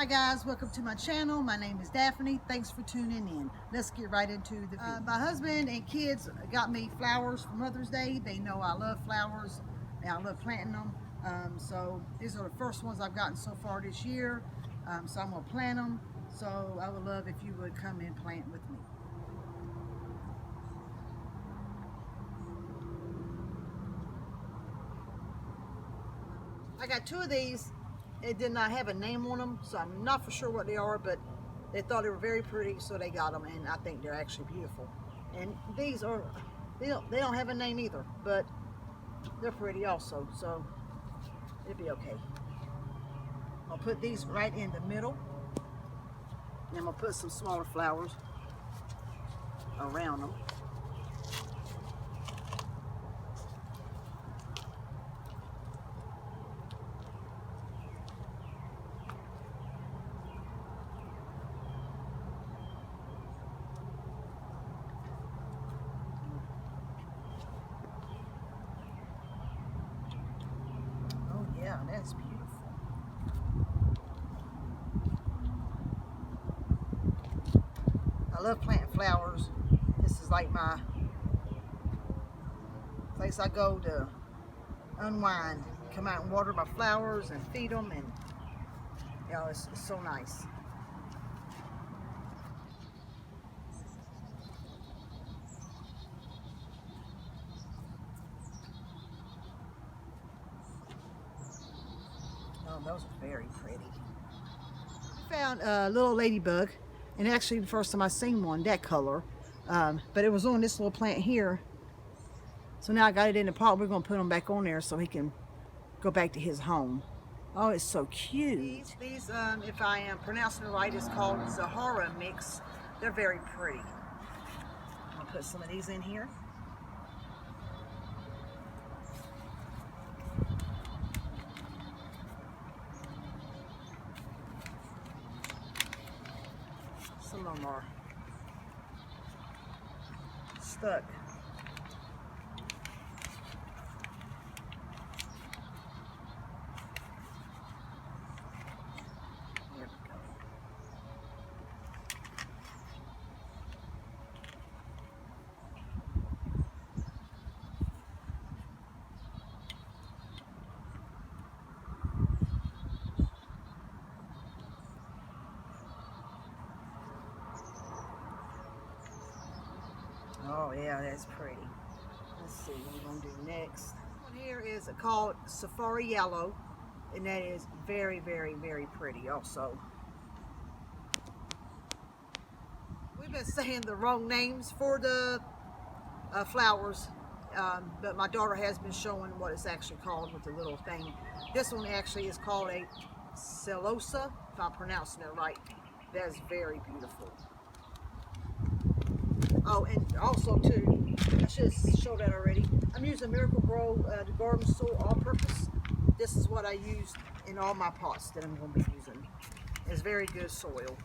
Hi guys, welcome to my channel. My name is Daphne. Thanks for tuning in. Let's get right into the video. My husband and kids got me flowers for Mother's Day. They know I love flowers and I love planting them. So these are the first ones I've gotten so far this year. So I'm going to plant them. So I would love if you would come and plant with me. I got two of these. It did not have a name on them, so I'm not for sure what they are, but they thought they were very pretty, so they got them, and I think they're actually beautiful. And these are, they don't have a name either, but they're pretty also, so it'll be okay. I'll put these right in the middle, and I'm gonna put some smaller flowers around them. Yeah, that's beautiful. I love planting flowers. This is like my place I go to unwind. Come out and water my flowers and feed them, and you know, it's so nice. Oh, those are very pretty. I found a little ladybug, and actually the first time I seen one that color, but it was on this little plant here. So now I got it in the pot. We're gonna put him back on there so he can go back to his home. Oh, it's so cute. These if I am pronouncing it right, is called Zahara mix. They're very pretty. I'll put some of these in here. Some of them are stuck. There we go. Oh yeah, that's pretty. Let's see what we're gonna do next. This one here is called Safari Yellow, and that is very, very, very pretty also. We've been saying the wrong names for the flowers, but my daughter has been showing what it's actually called with the little thing. This one actually is called a celosa, if I'm pronouncing it right. That's very beautiful. Oh, and also too, I should have showed that already. I'm using Miracle Grow the garden soil all-purpose. This is what I use in all my pots that I'm going to be using. It's very good soil.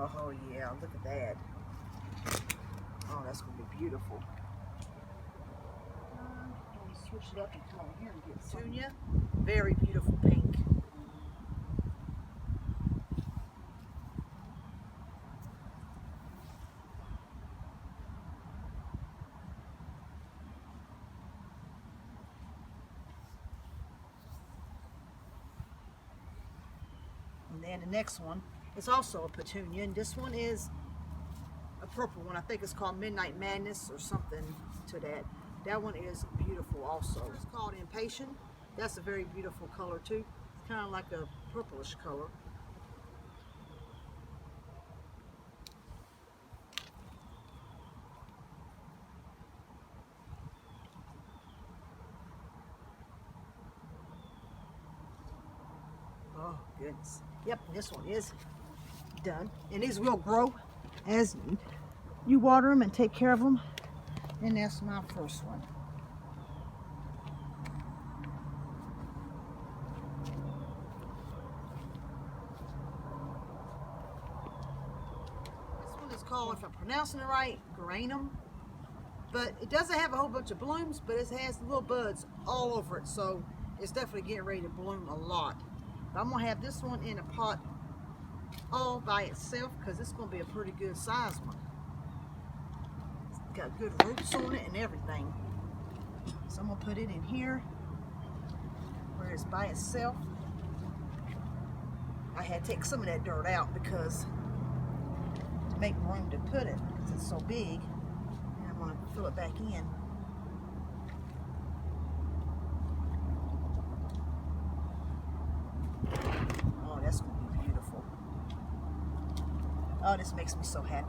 Oh yeah, look at that. Oh, that's going to be beautiful. Switch it up and come over here and get Petunia. Very beautiful pink. And then the next one is also a Petunia, and this one is a purple one. I think it's called Midnight Madness or something to that. That one is beautiful also. It's called Impatient. That's a very beautiful color too. It's kind of like a purplish color. Oh goodness. Yep, this one is done. And these will grow as you water them and take care of them. And that's my first one. called, if I'm pronouncing it right, Granum. But it doesn't have a whole bunch of blooms, but it has little buds all over it, so it's definitely getting ready to bloom a lot. But I'm going to have this one in a pot all by itself because it's going to be a pretty good size one. It's got good roots on it and everything. So I'm going to put it in here where it's by itself. I had to take some of that dirt out because to make room to put it because it's so big. And I'm going to fill it back in. Oh, that's going to be beautiful. Oh, this makes me so happy.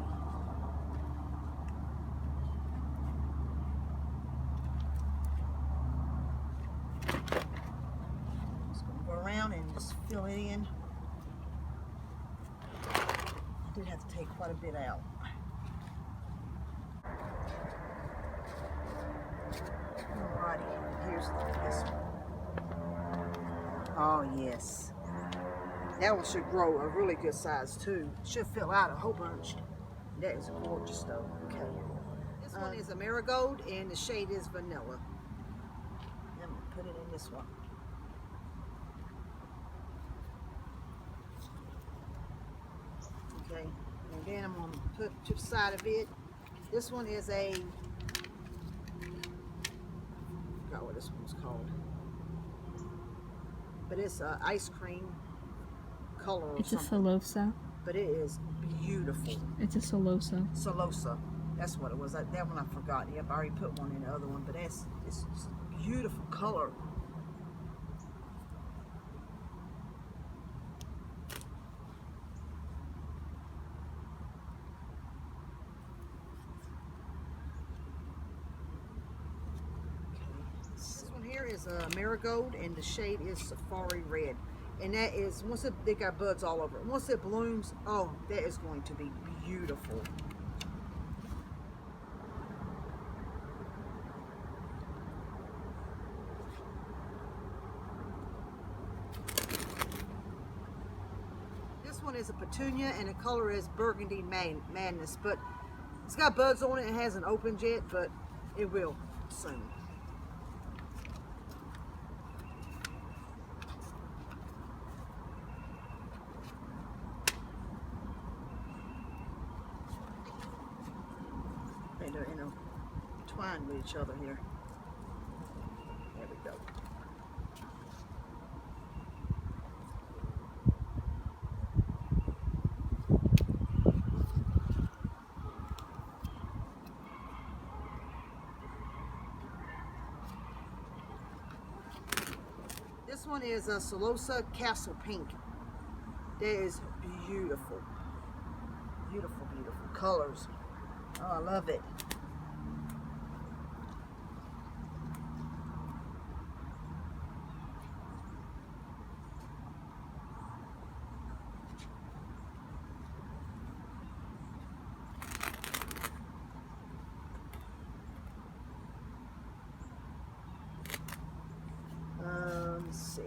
Just going to go around and just fill it in. I did have to take quite a bit out. Alrighty, here's this one. Oh yes. That one should grow a really good size too. Should fill out a whole bunch. That is gorgeous though. Okay. This one is a Marigold and the shade is Vanilla. I'm gonna put it in this one. Okay. And then I'm gonna put to the side of it. This one is a, I forgot what this one's called. But it's ice cream color or it's something. It's a Celosa. But it is beautiful. It's a Celosa. Celosa. That's what it was. That one I forgot. Yep, I already put one in the other one. But it's beautiful color. This one here is a Marigold and the shade is Safari Red. And that is, they got buds all over it. Once it blooms, oh, that is going to be beautiful. This one is a Petunia and the color is Burgundy Madness. But it's got buds on it. It hasn't opened yet, but it will soon. They're intertwined with each other here. There we go. This one is a Celosa Castle Pink. That is beautiful. Beautiful, beautiful colors. Oh, I love it. Let's see.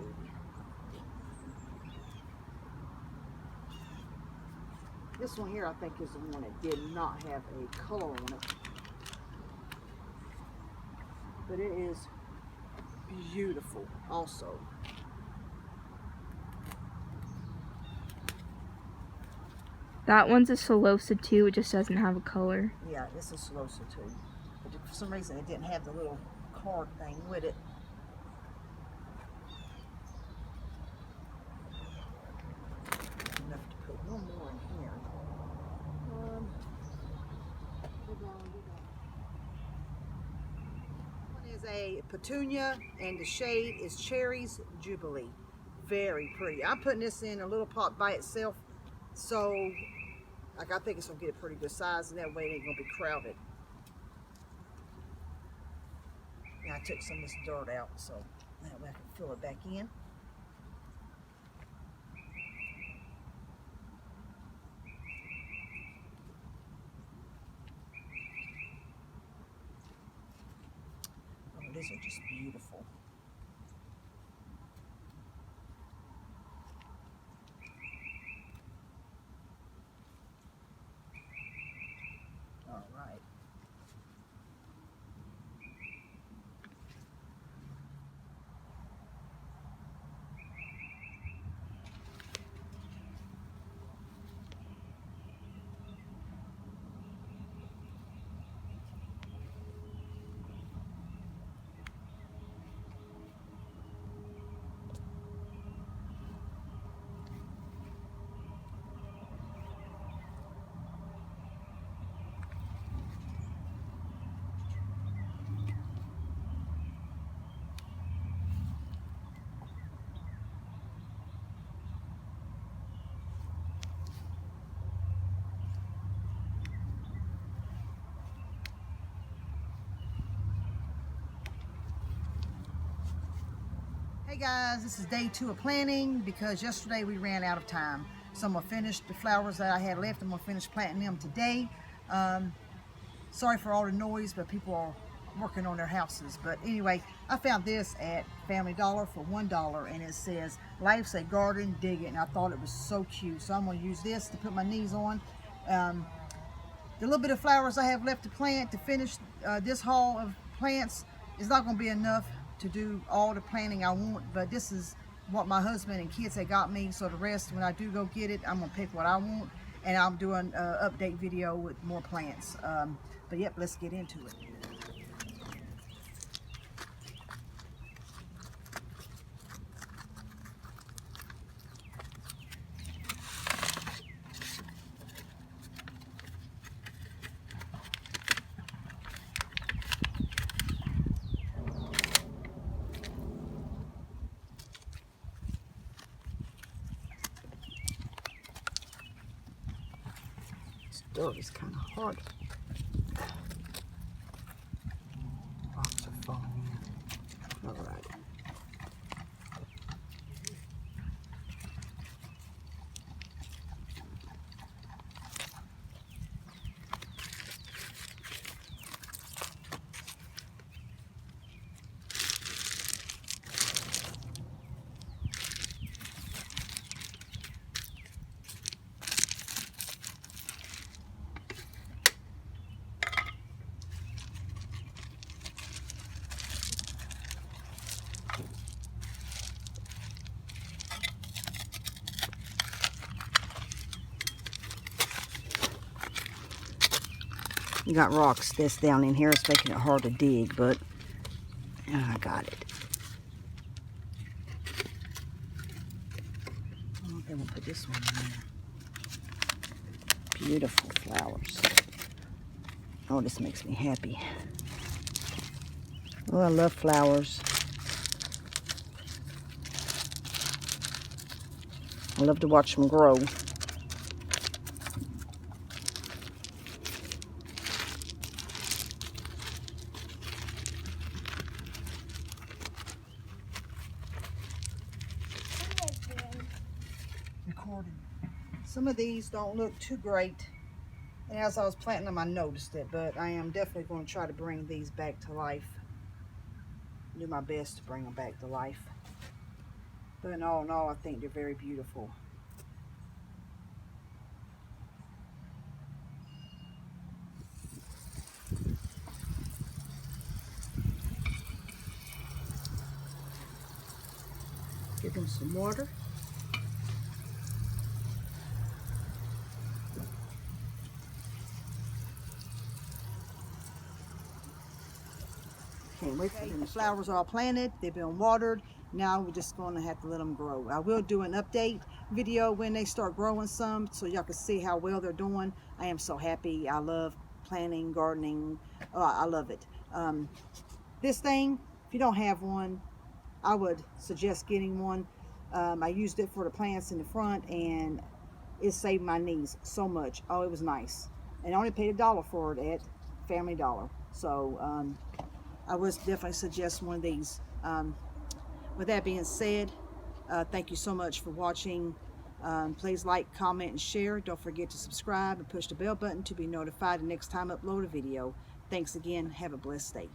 This one here, I think, is the one that did not have a color on it. But it is beautiful also. That one's a Celosa too, it just doesn't have a color. Yeah, this is Celosa too. But for some reason it didn't have the little card thing with it. Enough to put one more in here. One is a Petunia and the shade is Cherries Jubilee. Very pretty. I'm putting this in a little pot by itself, so like I think it's gonna get a pretty good size, and that way it ain't gonna be crowded. Now I took some of this dirt out, so that way I can fill it back in. Oh, these are just beautiful. guys, this is day 2 of planting because yesterday we ran out of time. So I'm gonna finish the flowers that I had left. I'm gonna finish planting them today. Sorry for all the noise, but people are working on their houses. But anyway, I found this at Family Dollar for $1, and it says "Life's a Garden, Dig It," and I thought it was so cute. So I'm gonna use this to put my knees on. The little bit of flowers I have left to plant to finish this haul of plants is not going to be enough to do all the planting I want, but this is what my husband and kids had got me, so the rest, when I do go get it, I'm going to pick what I want, and I'm doing an update video with more plants. But yep, let's get into it. Dirt is kind of hard. Rocks are falling in. All right. You got rocks that's down in here. It's making it hard to dig, but I got it. I think we'll put this one in there. Beautiful flowers. Oh, this makes me happy. Oh, I love flowers. I love to watch them grow. Recording. Some of these don't look too great, and as I was planting them I noticed it, but I am definitely going to try to bring these back to life. Do my best to bring them back to life. But in all, I think they're very beautiful. Give them some water. Can't wait for them. The flowers are all planted. They've been watered. Now we're just going to have to let them grow. I will do an update video when they start growing some, so y'all can see how well they're doing. I am so happy. I love planting, gardening. Oh, I love it. This thing, if you don't have one, I would suggest getting one. I used it for the plants in the front, and it saved my knees so much. Oh, it was nice. And I only paid $1 for it at Family Dollar. So I would definitely suggest one of these. With that being said, thank you so much for watching. Please like, comment, and share. Don't forget to subscribe and push the bell button to be notified the next time I upload a video. Thanks again. Have a blessed day.